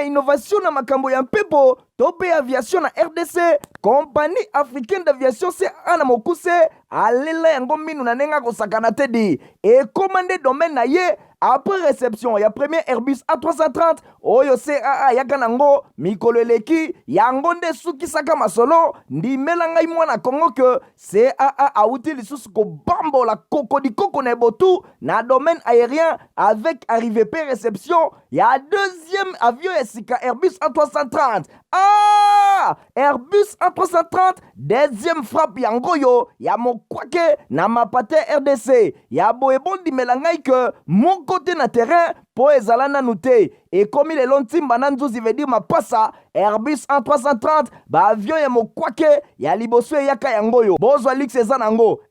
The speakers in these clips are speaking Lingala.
innovation na makambo ya mpepo to pe aviation na RDC. Compagnie africaine d'aviation CAA na mokuse alela yango minu na nenga kosakana te di et commandé domaine na ye. Après réception, il y a premier Airbus A330, oyo CAA yakanango, mikolo eleki, yango nde suki saka masolo, ndi melangai mwana Kongo que CAA a outil lisusu ko bambo la koko di koko na botu na domaine aérien avec arrivée P réception, il y a deuxième avion esika Airbus A330. Ah! Airbus A330, deuxième frappe yango yo, ya mokwake na mapate RDC, ya boebondi melangai que mon côté na terrain po ezalana nute et comme il est longtemps bananzuzi veut dire mapasa Airbus A330 ba avion ya mokwake ya liboso yaka yangoyo bozwa lix ezanango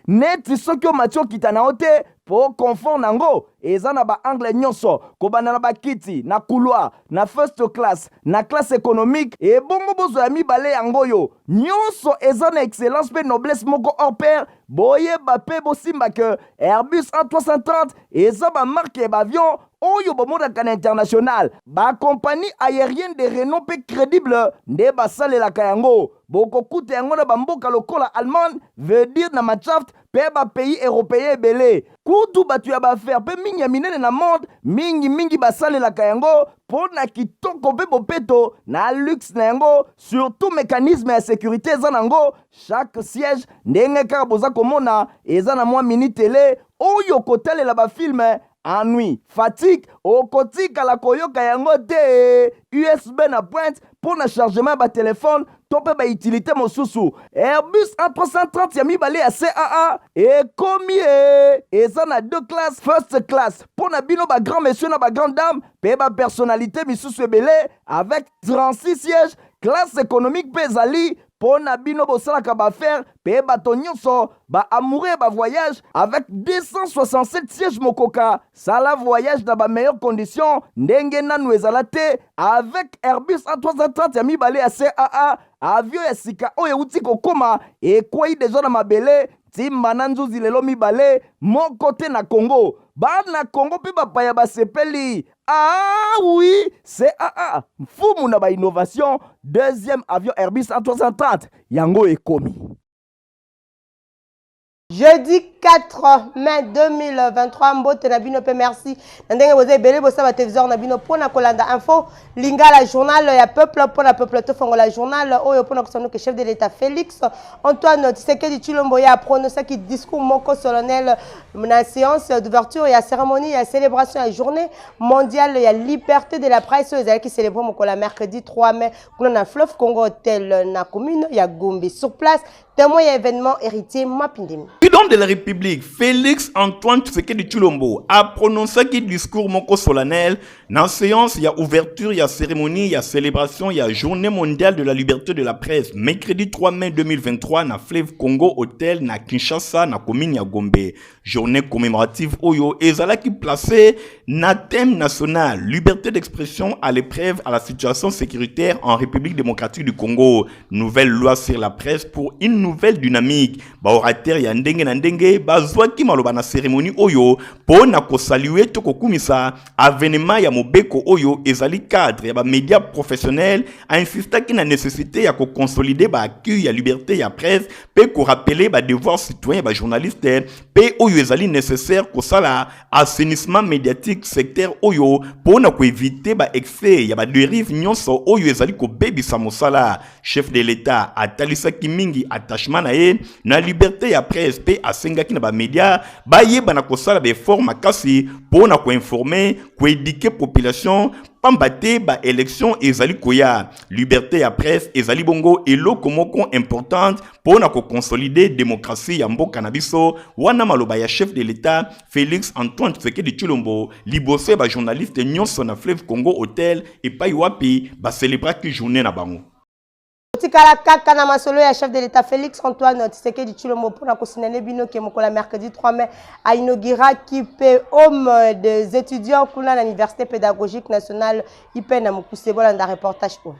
net sokyo matio kitana ote po confort nango ezana ba angle nyonso kobana na bakiti na couloir na first class na classe économique et bongo bozo ya mibale yangoyo nyonso ezana excellence pe noblesse moko hors pair boye bape bosimba que Airbus A330 eza ba marque ba avion oyo bomoda kana international ba compagnie aérienne de renom pe crédible nde basalelaka yango boko kute yango na bamboka lokola allemande veut dire na machaft pe ba pays européen belé kutu batu ya bafaire pe mingi ya minene na monde mingi basalelaka yango pona kitoko pe bopeto na luxe na yango surtout mécanisme ya sécurité eza nango chaque siège ndenge kaka boza komona eza na mwa mini télé oyo kotalela ba film ennui, fatigue, okotika la koyoka yango te USB na pointe pour le chargement ba téléphone tope ba utilité mosusu Airbus A330 ya mibale ya CAA et komi eza na deux classes first class pour na bino ba grand monsieur na ba grande dame pe ba personnalité misusu ebele avec 36 sièges classe économique pe zali pour na bino bosalaka ba faire pe bato nyonso ba amoureux ba voyage avec 267 sièges mokoka sala voyage dans ba meilleures conditions ndenge nanu ezala te avec Airbus A330 ya mibale ya CAA avion ya sika oyo uti kokoma ekwei deja na mabele timba na nzuzi lelo mibale moko te na Congo bana Congo pe bapaya basepeli. Ah oui, CAA mfumu na ba innovation deuxième avion Airbus A330 yango ekomi. Jeudi 4 mai 2023, mbote na bino pe merci. Ndenge boze ebele bosa ba téléviseur na bino pona kolanda info lingala journal ya peuple pona peuple to fongola journal oyo pona kosono que chef de l'état Félix Antoine Tshisekedi Tshilombo ya prononcé qui discours moko solennel na séance d'ouverture et cérémonie et célébration la journée mondiale ya liberté de la presse qui célèbre moko la mercredi 3 mai kuna na fleuve Congo hôtel na commune ya Gombe sur place. Témoin et événement héritier Mapindimi. Le président de la République, Félix Antoine Tshisekedi Tshilombo, a prononcé un discours moko solennel dans la séance, il y a ouverture, il y a cérémonie, il y a célébration, il y a journée mondiale de la liberté de la presse. Mercredi 3 mai 2023, na Fleuve Congo Hotel, na Kinshasa, na commune ya Gombe. Journée commémorative Oyo, ezala qui placé na thème national, liberté d'expression à l'épreuve à la situation sécuritaire en République démocratique du Congo. Nouvelle loi sur la presse pour une nouvelle dynamique. Ba orateur ya ndenge na ndenge bazwaki maloba na cérémonie oyo pona ko saluer to ko kumisa avènement ya mobeko oyo ezali cadre ya ba médias professionnels a insisté ki na nécessité ya ko consolider ba acquis ya liberté ya presse pe ko rappeler ba devoir citoyen ba journaliste pe oyo ezali nécessaire ko sala assainissement médiatique secteur oyo pona ko éviter ba excès ya ba dérive nyonso oyo ezali ko bebisa mosala. Chef de l'état atalisa ki mingi attachement na ye na liberté ya presse pe asengaki na ba média ba yeba na kosala ba effort makasi pona ko informer ko éduquer population pambate ba élection ezali koya. Liberté ya presse ezali bongo eloko moko importante pona ko consolider démocratie ya mboka na biso wana maloba ya chef de l'état Félix Antoine Tshisekedi Tshilombo liboso ba journaliste nyonso na Fleuve Congo Hotel et pa wapi ba célébrer ki journée na bango. Tikala kaka na masolo ya chef de l'état Félix Antoine Tshisekedi Tshilombo pour na kosinane bino ke mokola mercredi 3 mai a inaugura qui pe homme des étudiants pour l'université pédagogique nationale IP na mokuse bola nda reportage ko.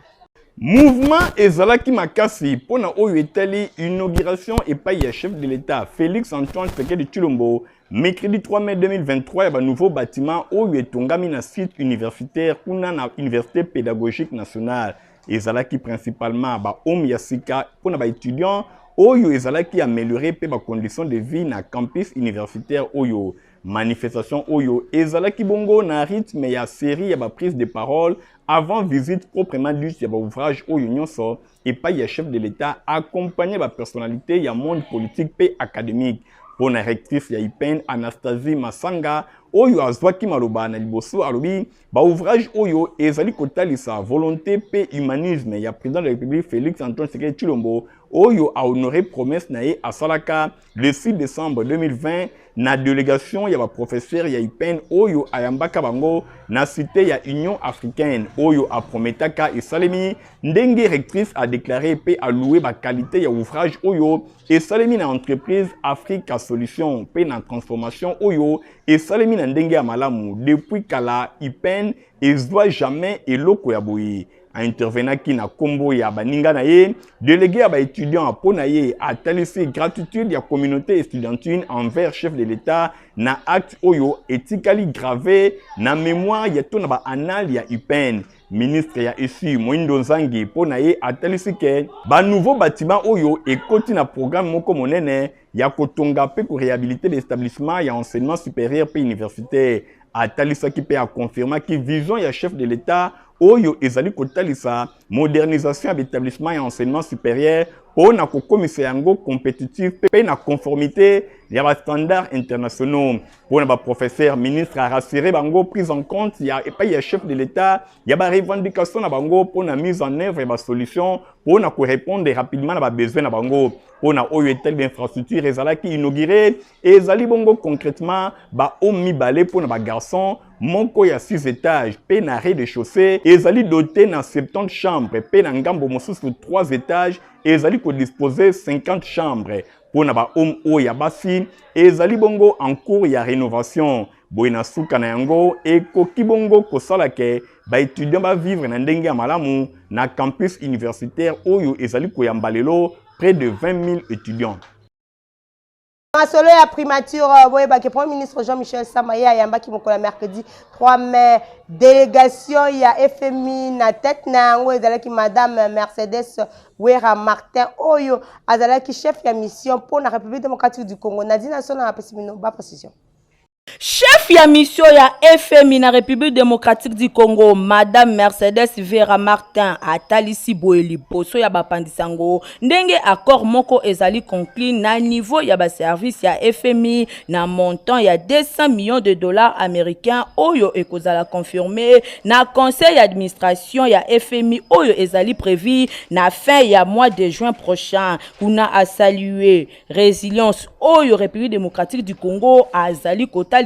Mouvement ezalaki makasi pona oyo etali inauguration epai ya chef de l'État Félix Antoine Tshisekedi Tshilombo mercredi 3 mai 2023 ya ba nouveau bâtiment oyo etongami na site universitaire kuna na Université pédagogique nationale. Ezalaki principalement ba homme ya sika pona ba étudiants oyo ezalaki améliorer pe ba conditions de vie na campus universitaire oyo. Manifestation oyo ezalaki bongo na rythme ya série ya ba prise de parole avant visite proprement dite ya ba ouvrage oyo nyonso epai ya chef de l'État accompagné ba personnalité ya monde politique pe académique. Pour la rectrice ya IPEN Anastasie Masanga oyo azwaki maloba na liboso alobi ba ouvrage oyo ezali kotalisa volonté pe humanisme ya président de la République Félix Antoine Tshisekedi Tshilombo oyo a honoré promesse na ye asalaka le 6 décembre 2020 na délégation ya ba professeur ya IPEN oyo ayambaka bango na cité ya Union africaine oyo a prometaka esalemi ndenge rectrice a déclaré pe a loué ba qualité ya ouvrage oyo esalemi na entreprise Africa Solution pe na transformation oyo esalemi na ndenge ya malamu depuis kala IPEN ezwa jamais eloko ya boye. Intervenaki na kombo ya baninga na ye, délégué à ba étudiant po na ye atalisi gratitude ya communauté estudiantine envers chef de l'État na acte oyo etikali gravé na mémoire ya to na ba annale ya IPEN. Ministre ya ici Moindo Nzangi po na ye atalisi ke ba nouveau bâtiment oyo ekoti na programme moko monene ya kotonga pe ko réhabiliter l'établissement ya enseignement supérieur pe universitaire. Atalisaki pe a confirma ki vision ya chef de l'État oyo ezali kotalisa modernisation ya l'établissement et enseignement supérieur pour na kokomisa yango compétitif pe na conformité ya ba standards internationaux. Pour na ba professeur ministre a rassuré bango prise en compte ya epai ya chef de l'État ya ba revendication na bango pour na mise en œuvre ya ba solution pour na ko répondre rapidement na ba besoin na bango. Pour na oyo etel d'infrastructure ezalaki inauguré ezali bongo concrètement ba omi balé pour na ba garçon moko ya 6 étages pe na rez-de-chaussée ezali doté na 70 chambres pe na ngambo mosusu 3 étages ezali ko disposer 50 chambres. Pour na ba homme o ya basi ezali bongo en cours ya rénovation. Boye na suka na yango ekoki bongo kosala ke ba étudiant ba vivre na ndenge ya malamu na campus universitaire oyo ezali koyamba lelo près de 20 000 étudiants. Solo ya primature boyeba Premier ministre Jean-Michel Samaye ayambaki mokola mercredi 3 mai délégation ya FMI na tête na yango ezalaki madame Mercedes Wera Martin oyo azalaki chef ya mission pour la République démocratique du Congo. Nadine Sona a pessimino ba position. Chef ya mission ya FMI na République démocratique du Congo, Madame Mercedes Vera Martin atalisi boeli poso ya bapandisango ndenge accord moko ezali conclu na niveau ya ba service ya FMI na montant ya 200 millions de dollars américains oyo ekozala confirmé na conseil d'administration ya FMI oyo ezali prévu na fin ya mois de juin prochain. Kuna a salué résilience oyo République démocratique du Congo azali kota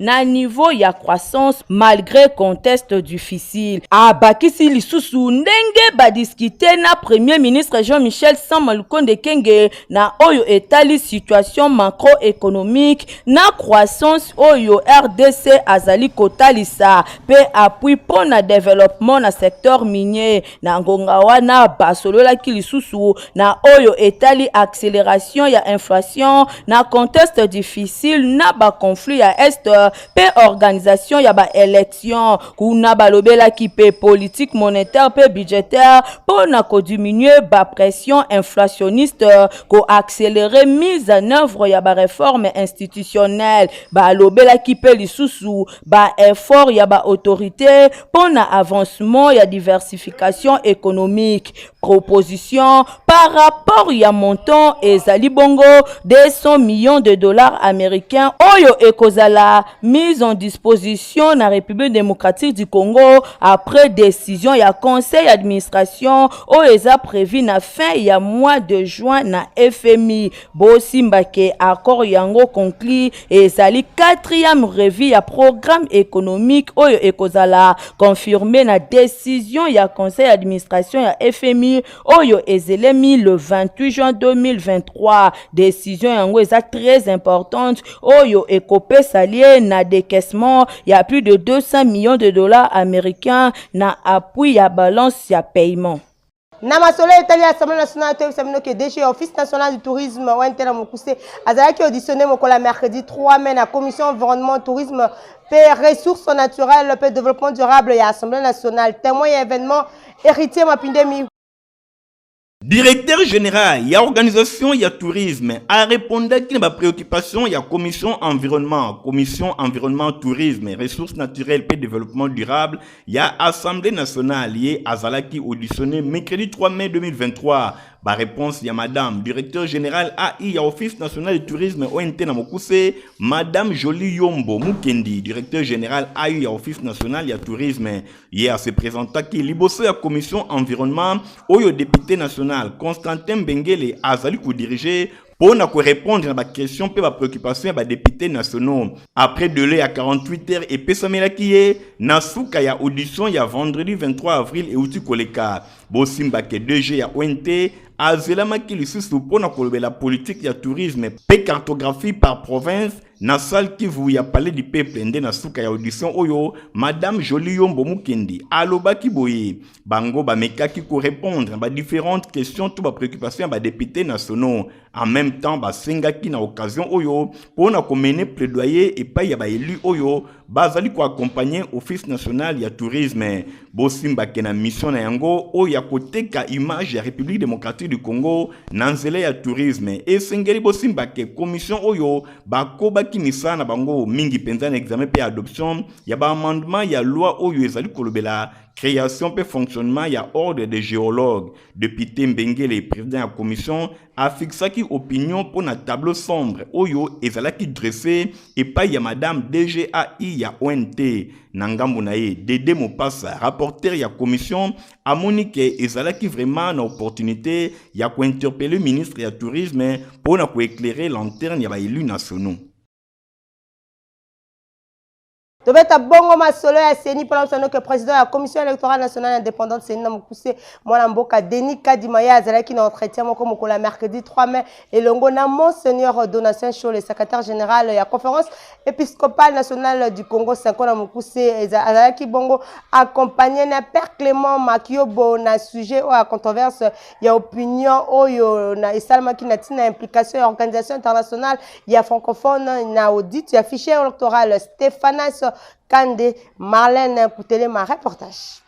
na niveau ya croissance malgré contexte difficile. Abakisi lisusu ndenge ba discuter na premier ministre Jean-Michel Samalukonde Kenge na oyo etali situation macroéconomique na croissance oyo RDC azali kotalisa pe appui pour na développement na secteur minier na ngonga wana basolola ki lisusu na oyo etali accélération ya inflation na contexte difficile na ba conflit ya est pe organisation ya ba élection kuna balobela ki pe politique monétaire pe budgétaire pour na ko diminuer ba pression inflationniste ko accélérer mise en œuvre ya ba réforme institutionnelle balobela ki pe lisusu ba effort ya ba autorité pour na avancement ya diversification économique. Proposition par rapport ya montant ezali bongo 200 millions de dollars américains oyo ekozala mise en disposition na République démocratique du Congo après décision ya conseil d'administration oyo eza prévu na fin ya mois de juin na FMI. Bosimbake accord yango conclu ezali 4e revue ya programme économique oyo ekozala confirmé na décision ya conseil d'administration ya FMI oyo ezelemi le 28 juin 2023. Décision yango eza très importante oyo ekopé salié na décaissement ya plus de 200 millions de dollars américains na appui ya balance ya paiement. Na masolo etali Assemblée nationale to examino que DG Office national du tourisme ONT na Mokuse azalaki auditionné mokola mercredi 3 mai na commission environnement tourisme paix ressources naturelles paix développement durable et Assemblée nationale témoin événement héritier Mapindemi. Directeur général, il y a organisation, il y a tourisme. A répondu à la préoccupation, il y a commission environnement, tourisme, ressources naturelles et développement durable. Il y a Assemblée nationale, il y a Azalaki auditionné mercredi 3 mai 2023. Ba réponse, il y a Madame, directeur général AI, il y a Office national du tourisme ONT Namokuse, Madame Jolie Yombo Mukendi, directeur général AI, il y a Office national, il y a tourisme. Il y a se présenté qui liboso la commission environnement, au député national, Constantin Bengele, Azali ko diriger pour répondre à la question et à la préoccupation des députés nationaux. Après délai à 48 heures et Pesamela qui est, Nasuka ya audition il y a vendredi 23 avril et outi koleka. Bosimba ke DG ya ONT, Azelama qui lui sous pour la politique ya tourisme, pe cartographie par province, na salle qui vous y a parlé du peuple ndé na suka ya audition oyo, Madame Jolie Yombo Mukendi, aloba ki boye, bango ba meka ki ko répondre ba différentes questions tout ba préoccupation ba députés nationaux. En même temps, ba senga ki na occasion oyo, pour na ko mener plaidoyer et pas ya ba élu oyo, bazali ko accompagner Office national ya tourisme. Bosimba ke na mission na yango oya kote ka image ya République démocratique du Congo na nzela ya tourisme. Et sengeli bosimba ke commission oyo ba koba ki misana bango mingi penza na examen pe adoption ya ba amendement ya loi oyo ezali kolobela création pe fonctionnement ya ordre des géologues. Depuis Tembengele, président de la commission, a fixé qui opinion pour un tableau sombre oyo ezalaki dressé et pas ya madame DGAI ya ONT. Nangambo nae Dede Mopassa, rapporteur ya commission, a monique ezalaki vraiment une opportunité ya ko interpeller ministre ya tourisme pour na ko éclairer lanterne ya ba élus nationaux. Tobeta bongo masolo ya seni pour l'obtenir que président de la commission électorale nationale indépendante Seni Namokuse Mwana Mboka Denis Kadimaya azalaki na entretien moko mokola mercredi 3 mai et longo na Monseigneur Donatien Chaud le secrétaire général de la conférence épiscopale nationale du Congo Sanko Namokuse azalaki bongo accompagné na Père Clément Makiobo na sujet ou à controverse ya opinion oyo na esalamaki na tina implication ya organisation internationale ya francophone na audit ya fichier électoral Stéphanas Kande Marlène Koutele ma reportage.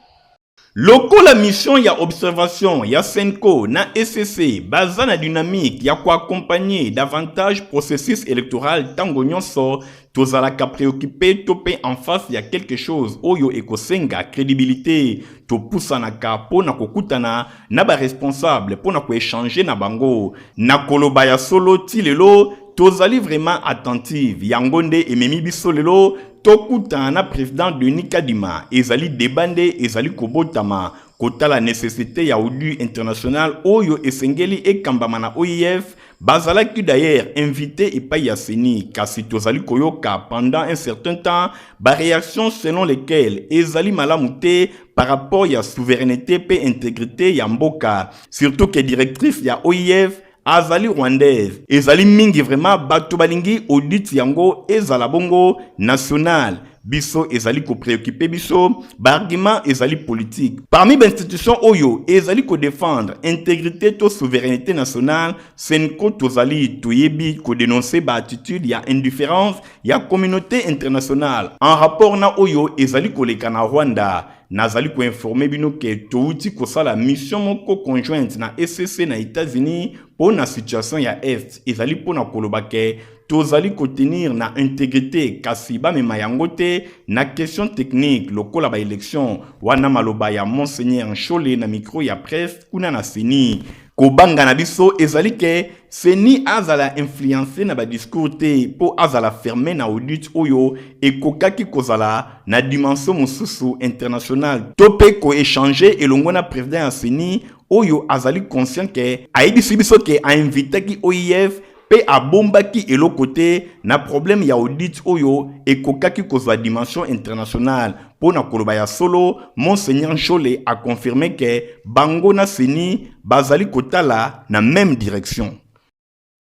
Loko la mission ya observation ya Senko na SCC baza na dynamique ya ko accompagner davantage processus électoral tango nyonso tozalaka préoccupé topé en face ya quelque chose oyo ekosenga crédibilité to pusanaka pona kokutana na ba responsable pona ko échanger na bango na koloba ya solo tilelo tozali vraiment attentive yangonde ememi biso lelo tokuta na président Denis Kadima ezali debande ezali kobotama kota la nécessité ya audu international oyo esengeli ekambama na OIF bazalaki d'ailleurs invité et pas yaseni kasi tozali koyoka pendant un certain temps ba réaction selon lesquelles ezali malamute par rapport ya souveraineté pe intégrité ya mboka surtout que directrice ya OIF azali rwandaise ezali mingi vraiment bato balingi audit yango ezala bongo national biso ezali ko préoccuper biso bargument ezali politique parmi l'institution oyo ezali ko défendre intégrité to souveraineté nationale senko tozali toyebi ko dénoncer ba attitude ya indifférence ya communauté internationale en rapport na oyo ezali ko leka na Rwanda nazali ko informer bino ke touti ko sala mission moko conjointe na SCC na États-Unis pour na situation ya est ezali pour na kolobake tozali ko tenir na intégrité kasi ba mema yango te na question technique lokola ba élection wana maloba ya Monseigneur Chole na micro ya presse kuna na Seni kobanga na biso ezali ke Seni azala influencer na ba discours te po azala fermer na audit oyo ekokaki kozala na dimension mosusu internationale tope ko échanger elongo na président ya Seni oyo azali conscient ke aidisi biso ke a invité ki OIF pe abombaki eloko-te na problème ya audit oyo ekokaki kozwa dimension internationale pour na koloba ya solo Monseigneur Chole a confirmé que bango na Seni bazali kotala na même direction.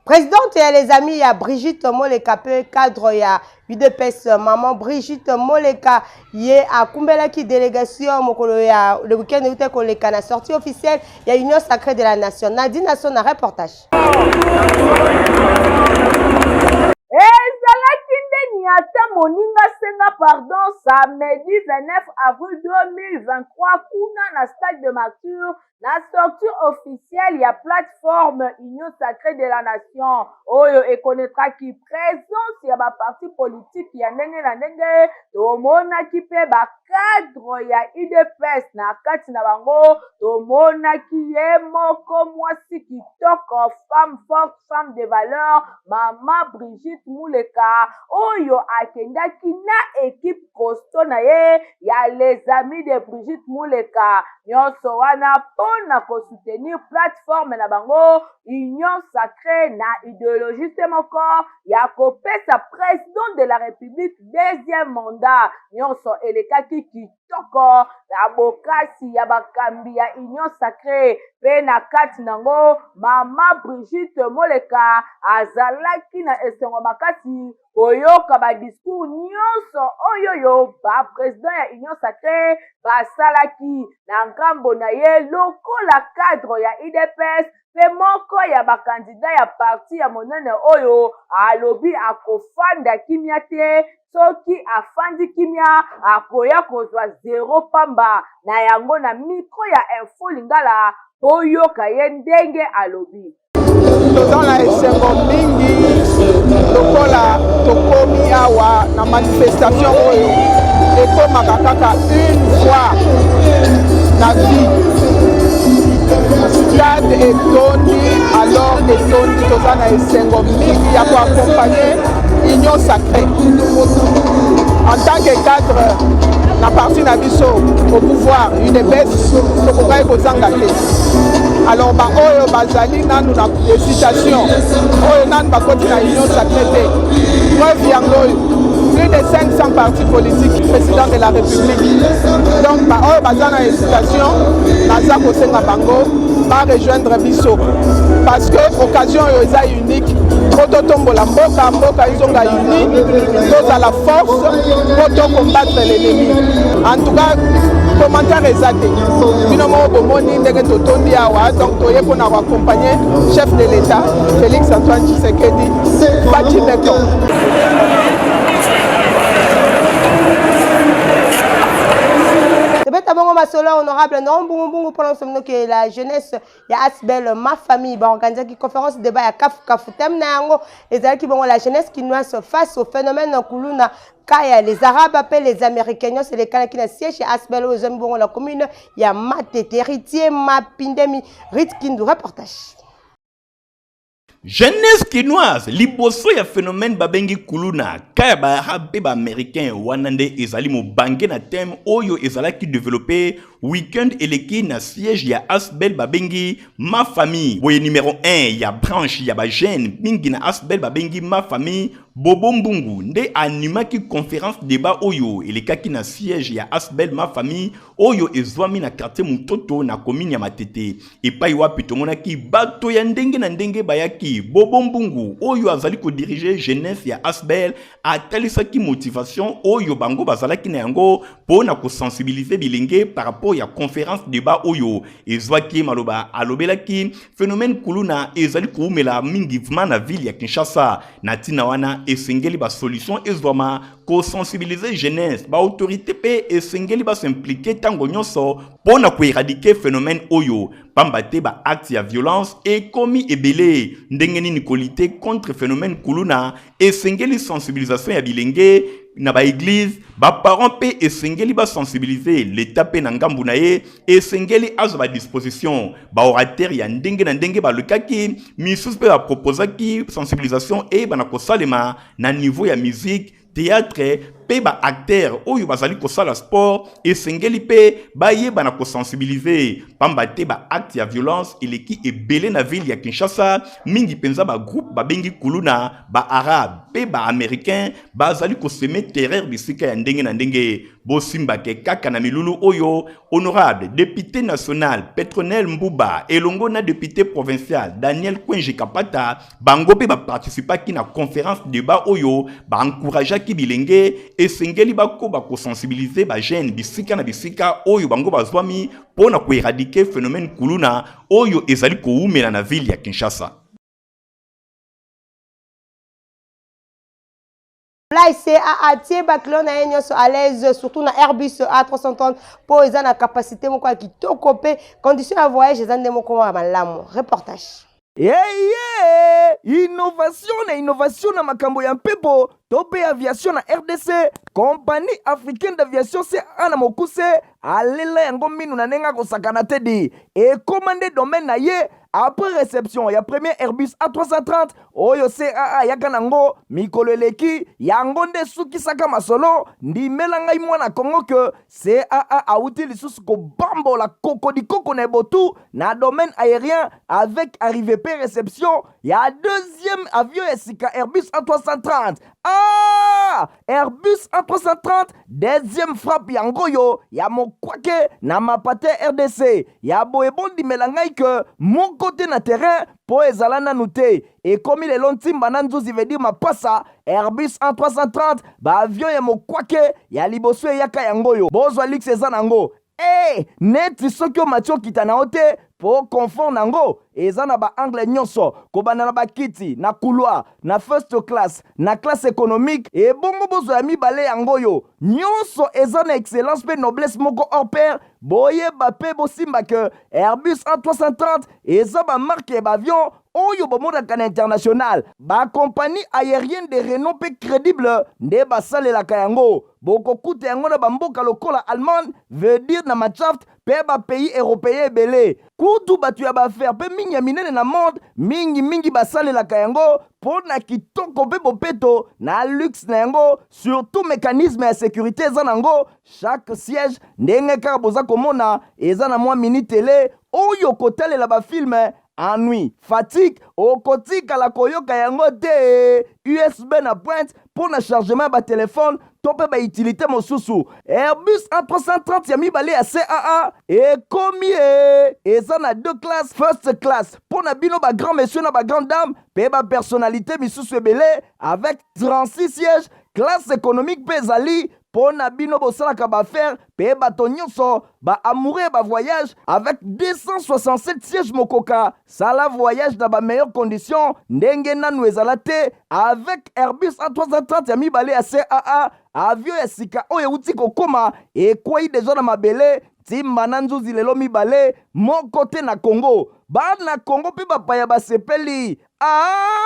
Présidente, il y a les amis, il y a Brigitte Moleka, cadre, il y a UDPS, maman Brigitte Moleka, il y a Kumbela qui délégation, le week-end où il y a la sortie officielle, il y a Union Sacrée de la Nation. Nadine Nasson, un reportage. ezalaki ndeni ata moninga senga pardon samedi 29 avril 2023 kuna na stade de Mature na sortie officielle ya plateforme Union Sacrée de la Nation oyo ekonnaîtraki présence ya baparti politique ya ndenge na ndenge tomonaki mpe bacadre ya UDPS na kati na bango tomonaki ye moko mwasi kitoko femme forte femme de valeur mama Brigitte Moleka oyo akendaki na équipe costaud na ye ya les amis de Brigitte Moleka nyonso wana mpona kosoutenir plateforme na bango Union Sacrée na idéologiste moko ya kopesa président de la République deuxième mandat nyonso elekaki kitoko na bokasi ya bakambi ya Union Sacrée mpe na kati nango mama Brigitte Moleka azalaki na esengo makasi koyoka badiscours nyonso oyoyo baprésident ya Union Sacrée basalaki na ngambo na ye lokola cadre ya UDPS mpe moko ya bakandida ya parti ya monene oyo alobi akofanda kimia te soki afandi kimia akoya kozwa 0 pamba na yango na mikro ya Info Lingala oyoka ye ndenge alobi toza na esengo mingi lokola tokomi awa na manifestation oyo ekomaka kaka une fois na vie stade etondi alors etondi toza na esengo mingi ya koaccompagner Union Sacrée en tant que cadre na parti na biso au pouvoir UDPS tokokaki kozanga te alors baoyo bazali nanu na hésitation oyo nanu bakoti na Union Sacrée te preuve yango oyo plus de 500 partis politiques président de la République donc baoyo baza na hésitation naza kosenga bango barejoindre biso parce que occasion oyo eza unique po totombola mboka ezonga uni tozala force po tocombattre l'ennemi en tout cas commentaire eza te bino moko bomoni ndenge totondi awa donc toye mpona koaccompagner chef de l'état Félix Antoine Tshisekedi Fatimeko. Bongo masolo honorable non bungu pendant ce que la jeunesse ya Asbel ma famille ba organiser qui conférence débat ya kafu thème na yango ezali ki bongo la jeunesse qui noise face au phénomène kuluna kaya les arabes appellent les américains c'est les cas qui na siège chez Asbel aux hommes bongo la commune ya Matete héritier Mapindemi Ritkindu reportage. Jeunesse kinoise, liboso ya phénomène babengi kuluna, kaya ba arabe ba américain wanande ezali mo bangé na thème oyo ezala ki développé week-end eleki na siège ya Asbel babengi ma famille. Boye numéro 1 ya branche ya ba jeune mingi na Asbel babengi ma famille. Bobo Mbungu nde animaki conférence débat oyo elekaki na siège ya Asbel ma famille oyo ezwami na quartier Mutoto na commune ya Matete epai wapi tomonaki bato ya ndenge na ndenge bayaki Bobo Mbungu oyo azali ko diriger jeunesse ya Asbel atalisaki motivation oyo bango bazalaki na yango pona ko sensibiliser bilenge par rapport ya conférence débat oyo ezwaki maloba alobelaki phénomène kuluna ezali koumela mingi na ville ya Kinshasa na tina wana esengeli ba solution ezwama ko sensibiliser jeunesse ba autorité pe esengeli ba s'impliquer tango nyonso pona ko éradiquer phénomène oyo pambate ba acte ya violence et commis ebele ndenge nini kolite contre phénomène kuluna esengeli sensibilisation ya bilenge na ba église ba parents pe esengeli ba sensibiliser l'état pe na ngambu na ye esengeli azo ba disposition ba orateur ya ndenge na ndenge ba lekaki misus pe ba proposaki sensibilisation et bana ko salema na niveau ya musique théâtre pe ba acteur oyo bazali kosala sport esengeli pe bayeba na kosensibiliser pamba te ba acte ya violence eleki ebele na ville ya Kinshasa mingi penza ba groupe babengi kuluna ba arabe pe ba américain bazali koseme terreur bisika ya ndenge na ndenge bosimba ke kaka na milulu oyo honorable député national Petronel Mbuba elongo na député provincial Daniel Kwenji Kapata bango pe ba participaki na conférence débat oyo ba encourageaki bilenge esengeli bako ba kosensibiliser ba jeune bisika na bisika oyo bango bazwami pona ko éradiquer phénomène kuluna oyo ezali koumela na ville ya Kinshasa. Là, c'est à Thier, Baclon, à l'aise, surtout dans Airbus A330, pour les la capacité, qui te copé, conditions à voyage, les gens à reportage. Innovation na makambo ya mpepo tope aviation na RDC compagnie africaine d'aviation c'est ana mokuse alela yango minu na nenga kosakana tedi et commandé domaine na ye après réception ya premier Airbus A330 oyo CAA yaka nango mikolo eleki yango nde sukisaka masolo ndimela ngai mwana Kongo que CAA auti lisusu ko bambola kokodi koko na botu na domaine aérien avec arrivée pe réception ya deuxième avion esika Airbus A330. Airbus A330 deuxième frappe yango yo ya mokwake na mapate RDC ya boebondi melangai que mon côté na terrain po ezala nanu te ekomi lelo ntimba na nzuzi veut dire mapasa Airbus A330 ba avion ya mokwake ya liboso eyaka yango yo bozwa lix eza nango neti soki omatio kita na ote po confort nango eza na ba angle nyonso kobana na bakiti na couloir na first class na classe économique et bongo bozo ya mibale yango yo nyonso eza na excellence pe noblesse moko hors pair boyeba pe bosimba que Airbus A330 eza ba marque ba avion oyo bomodaka na international ba compagnie aérienne de renom pe crédible nde basalelaka yango bokokuta yango na bamboka lokola Allemagne veut dire na Machaft pe ba pays européen ebele kutu batu ya baaffaire pe mingi ya minene na monde mingi basalelaka yango po na kitoko pe bopeto na luxe na yango surtout mécanisme ya sécurité eza nango chaque siège ndenge kaka boza komona eza na mwa mini télé oyo kotalela bafilme ennui, fatigue, okotika la koyoka yango te USB na pointe pour na chargement ba téléphone tope ba utilité mosusu Airbus A330 ya mibale ya CAA et komi eza na deux classes first class pour na bino ba grand monsieur na ba grande dame pe ba personnalité misusu ebele avec 36 sièges classe économique pe ezali pour na bino bosalaka baaffaire pe bato nyonso ba amoureux ba voyage avec 267 sièges mokoka sala voyage dans ba meilleures conditions ndenge nanu ezala te avec Airbus A330 ya mibale ya CAA avion ya sika oyo euti kokoma ekwei deja na mabele timba na nzuzi lelo mibale moko te na Congo bana Congo pe bapaya basepeli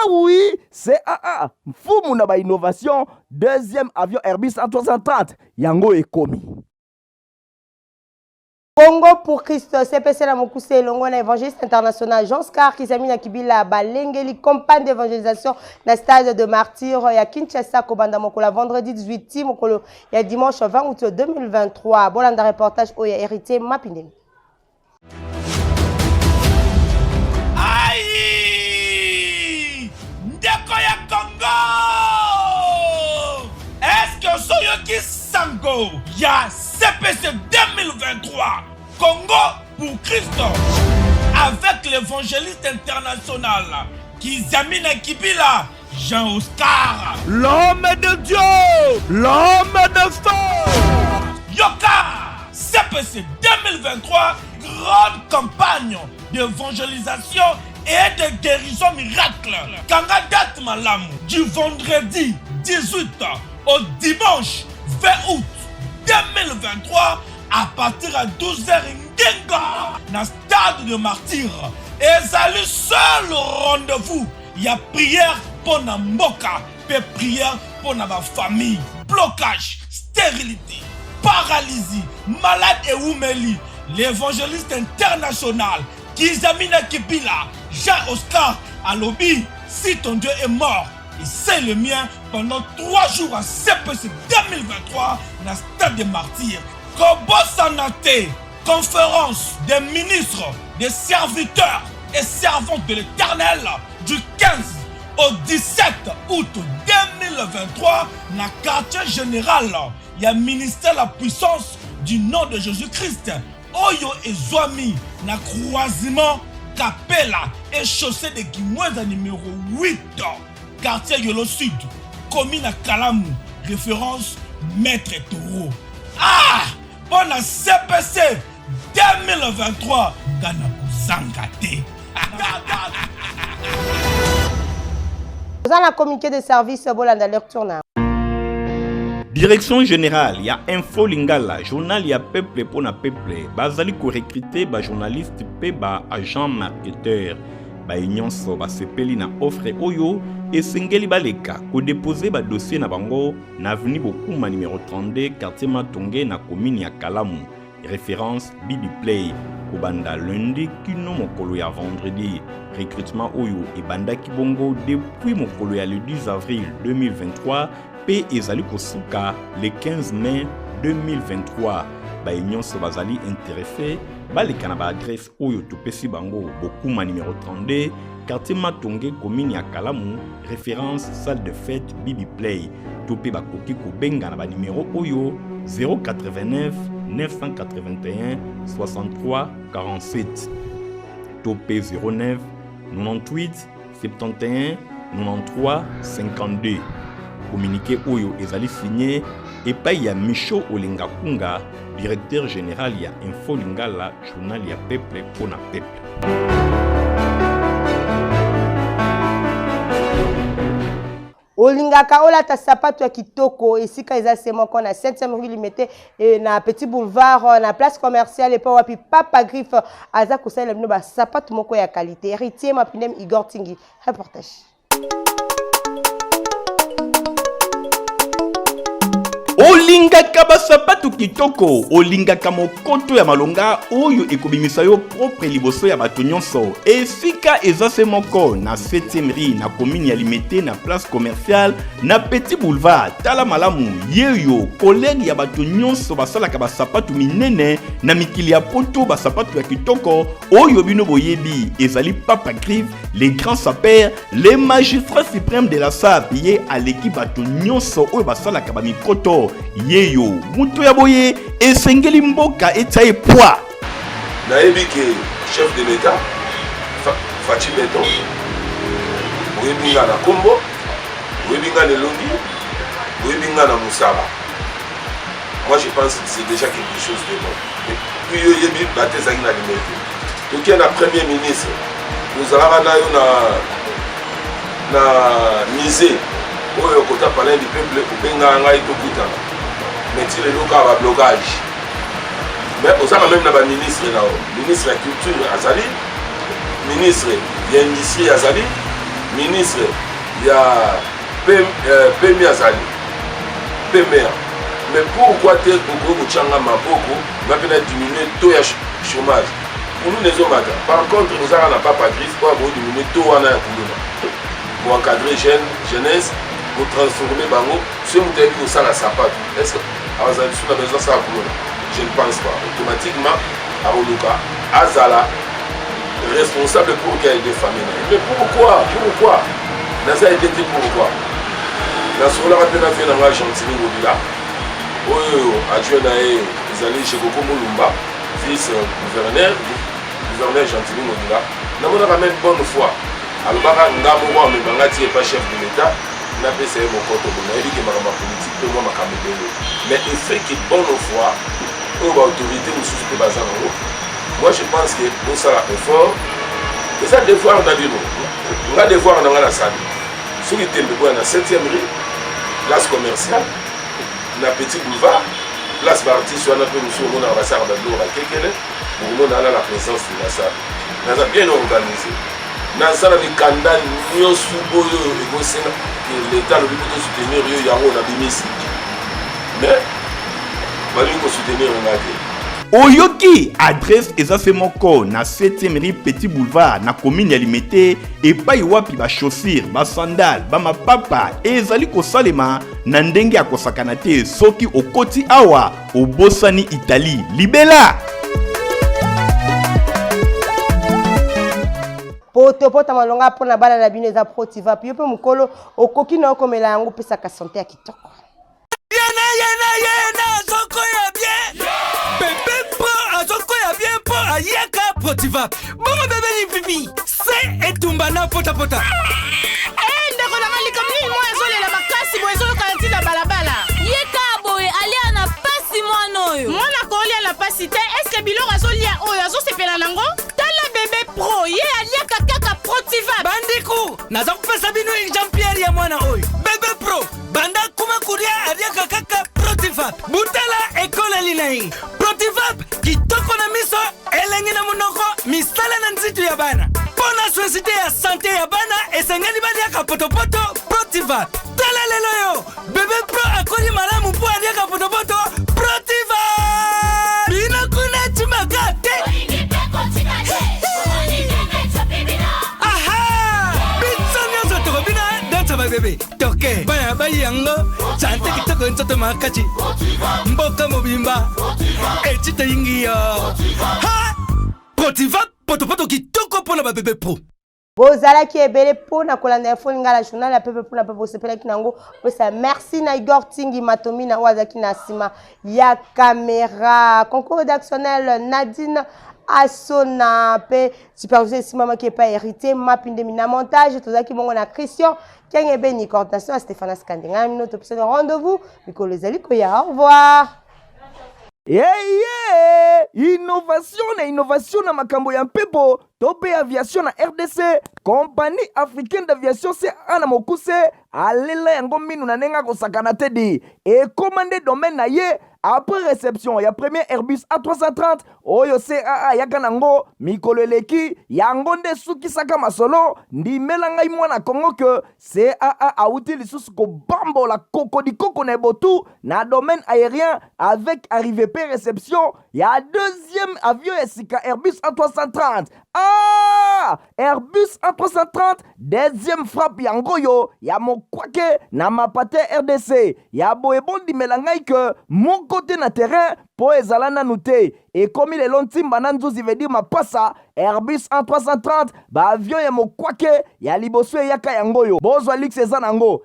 oui CAA mfumu na ba innovation deuxième avion Airbus A330 yango ekomi Congo pour Christ, CPC la Mokuse, Longona évangéliste international, Jean Scar, qui s'est mis à Kibila, Balengeli, campagne d'évangélisation, dans le stade de martyr, il y a Kinshasa, Kobanda Mokola, vendredi 18, Mokolo, il y a dimanche 20 août 2023. Bolanda reportage, où il y a hérité Mapindé. Aïe! Ndeko ya Congo! Est-ce que Soyoki Sango, ya CPC 2023, Congo pour Christ, avec l'évangéliste international, Kizamina Kibila, Jean-Oscar, l'homme de Dieu, l'homme de feu. Yoka, CPC 2023, grande campagne d'évangélisation et de guérison miracle. Kanga date malamu du vendredi 18 au dimanche 20 août 2023 à partir à 12h Ngenga dans stade de martyr. Et c'est le seul rendez-vous. Il y a prière pour la mboka, et prière pour la famille. Blocage, stérilité, paralysie, malade et oumeli. L'évangéliste international Kizamina Kibila, Jean-Oscar Alobi, si ton Dieu est mort, et c'est le mien pendant 3 jours à CPC 2023 dans le stade des martyrs. Kobo Sanate, conférence des ministres, des serviteurs et servantes de l'Éternel du 15 au 17 août 2023 dans le quartier général. Il y a ministère la puissance du nom de Jésus-Christ. Oyo et Zoami na croisement Capella et chaussée de Guimoueza numéro 8, quartier Yolo Sud, commune à Kalamou, référence Maître Taureau. Ah! Bon à CPC 2023, Gana Zangate. Vous avez un communiqué de service dans la lecture. Direction générale, il y a Info Lingala, journal il y a peuple pour na peuple. Bazali ko recruter ba journaliste pe ba agent marketeur. Ba nyonso ba sepeli na offre oyo et singeli baleka ko déposer ba dossier na bango na avenue Bokuma numéro 32 quartier Matonge na commune ya Kalamu. Référence Bibi Play. Kobanda lundi kino mokolo ya vendredi. Recrutement oyo et banda kibongo depuis mokolo ya le 10 avril 2023 P ezali kosuka le 15 mai 2023. Ba nyonso bazali intéressé baleka na ba adresse oyo topesi bango Bokuma numéro 32 quartier Matonge commune ya Kalamu. Référence salle de fête Bibi Play. Topé bakoki kobenga na ba numéro oyo 089 981 63 47. Topé 09 98 71 93 52. Communiqué Oyo ezali signé et pa ya Micho Olinga Kunga, directeur général ya Info Lingala, journal ya peuple pour na peuple. Olingaka olata sapato ya kitoko esika eza semo ko na 7e rue limité et na petit boulevard na place commerciale et pa wapi Papa Griffe aza kusala bino ba sapato moko ya qualité. Héritier Mapinem Igor Tingi, reportage. Olingaka basapatu kitoko, olingaka mokoto ya malonga oyo ekobimisa yo propre liboso ya bato nyonso. Esika eza se moko na 7e rue na commune ya Limité na place commerciale na petit boulevard. Tala malamu yeyo collègue ya bato nyonso basalaka basapatu minene na mikili ya poto basapatu ya kitoko oyo bino boyebi ezali Papa Griffe, les grands sapeurs, les magistrats suprêmes de la SAP ye aleki bato nyonso oyo basalaka ba mikoto yeyo muto ya boye esengeli mboka etaye poids nayebi ke chef de l'état Fachi Beton oyebi nga na Kombo oyebi nga na Elongi oyebi nga na Moussaba. Moi je pense que c'est déjà quelque chose de bon. Et puis oyebi batezaki na Limité toki na premier ministre nous allons na yo na musée oyo kota palais du peuple obenga ngai tokutana mais tu le loka ba blocage mais on a même na ministre là ministre de la culture azali ministre de l'industrie azali ministre ya PMI azali PMR mais pourquoi te koko changa maboko va venir diminuer taux ya chômage pour nous les hommes. Par contre nous avons na Papa Griffe pour diminuer taux wana ya kuluna pour encadrer jeunesse pour transformer bango ce mouté qui ça la sapato est-ce que avant ça sur la maison ça je ne pense pas automatiquement à Oluka Azala responsable pour qu'il y ait des familles mais pourquoi dans ça été pourquoi dans ce là on a fait dans Argentine au là adjoint à ils allaient chez Coco Mulumba fils gouverneur Argentine au là nous on a quand même bonne foi alors baka ngamo wa me bangati pas chef de l'état na pesa mon compte na yiki makama politique pe moi makama belo mais il fait que bonne foi aux autorités nous sous bazar moi je pense que nous ça effort et ça devoir on a dit on a devoir on a la salle ceux qui étaient dans la 7e rue place commerciale na petit boulevard place partie sur notre monsieur on a passé à Bablo à Kekele pour on a la présence de la salle nous a bien organisé Nansala mikanda nyosu boyo ekosena que l'état le peut soutenir yo yango na bimisi mais bali ko soutenir ngaki Oyoki adresse ezase moko na 7e rue Petit Boulevard na commune ya Limete epai wapi ba chaussure ba sandal ba mapapa ezali kosalema na ndenge ya kosakana te soki okoti awa obosani Italie libela. Pota malonga pona bala na bino eza protiva puis pe mukolo okoki na okomela yango pesa ka santé ya kitoko. Yena zoko ya bien. Bébé pro azoko ya bien po ayeka protiva. Bongo bébé ni pipi. C'est etumbana pota. Ndeko na malika mini mo ezolela makasi mo ezo kanti na balabala. Yeka boye alia na pasi mwanoyo. Mwana ko lia la pasi te est-ce que biloko azolia oyo azosepela nango? Tala bébé pro ye alia kaka protiva. Bandiku naza kupesa bino Jean-Pierre ya mwana oyo. Bébé pro banda kuma kuria alia kaka protiva. Butala ekola linai. Protiva kitoko na miso elengi na munoko misala na nzitu ya bana. Pona société ya santé ya bana esengeli balia potopoto protiva. Tala lelo yo bébé pro akoli malamu po alia potopoto protiva. Bina kuna chimakate. Bébé, toke, baya bayango, chante kitoko nchoto makachi, mboka mobimba, echita ingi yo. Ha! Protiva, poto kitoko pona ba bébé pro. Bozala ki ebele pona kolanda info lingala journal ya pepe pona pepe osepela ki nango pesa merci na Igor Tingi Matomi na wazaki na sima ya caméra. Concours rédactionnel Nadine Asona pe superviseur simama qui est pas hérité mapinde mina montage tozaki bongo na Christian Kenge Beni coordination à Stéphane Skandenga notre épisode de rendez-vous Mikolo Zaliko ya au revoir. Innovation na makambo ya mpepo tope aviation na RDC compagnie africaine d'aviation c'est ana mokuse alela yango minu na nenga kosakana tedi et commandé domaine na ye après réception ya premier Airbus A330 oyo CAA yaka nango mikolo eleki yango nde sukisaka masolo ndimela ngai mwana Kongo que CAA auti lisusu kobambola koko na botu na domaine aérien avec arrivée pe réception ya deuxième avion esika Airbus A330. Airbus A330 deuxième frappe yango yo ya mokwake na mapate RDC ya boebondi melangai que mon côté na terrain po ezala nanu te et comme le lontimba na nzuzi veut dire mapasa Airbus A330 ba avion ya mokwake ya liboso yaka yango yo bozwa lix eza nango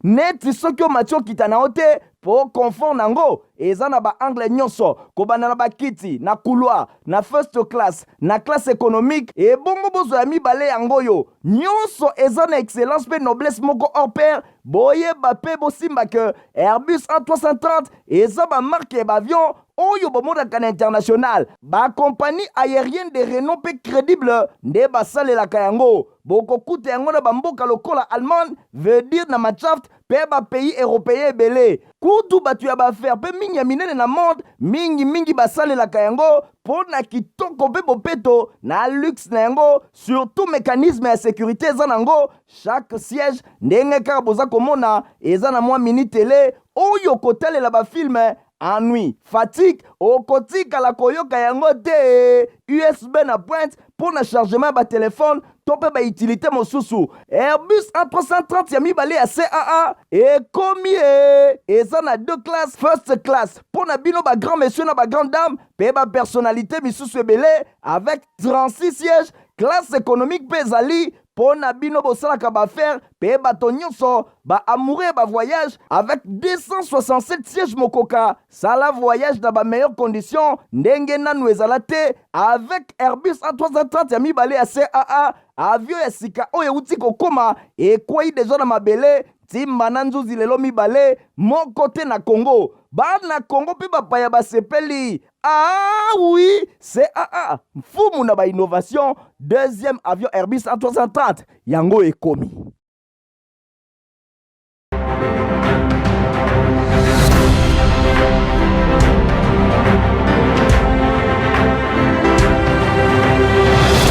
neti soki o matio kita na ote po confort nango eza na ba angle nyonso kobanda na bakiti na couloir na first class na classe économique et bongo bozo ya mibale yango yo nyonso eza na excellence pe noblesse moko hors pair boye bape bosimba que Airbus A330 eza ba marque ba avion oyo bomodaka na international ba compagnie aérienne de renom pe crédible nde basalelaka yango bokokuta yango na bamboka lokola Allemagne veut dire na Machaft pe ba pays européen ebele kutu batu ya baaffaire pe mingi ya minene na monde mingi basalelaka yango po na kitoko pe bopeto na luxe na yango surtout mécanisme ya sécurité eza nango chaque siège ndenge kaka boza komona eza na mwa mini télé oyo kotalela bafilme ennui, fatigue, okotika la koyoka yango te USB na pointe pour na chargement ba téléphone tope ba utilité mosusu Airbus A330 ya mibale ya CAA et combien eza na deux classes first class pour na bino ba grand monsieur na ba grande dame pe ba personnalité misusu ebele avec 36 sièges classe économique pe ezali pona bino bosalaka baaffaire pe bato nyonso baamoureux ba voyage avec 267 sièges mokoka sala voyage na ba meilleures conditions ndenge nanu ezala te avec Airbus A330 ya mibale ya CAA avion ya sika oyo euti kokoma ekwei deja na mabele timba na nzuzi lelo mibale moko te na Congo bana Congo pe bapaya basepeli oui CAA mfumu na ba innovation deuxième avion Airbus A330 yango ekomi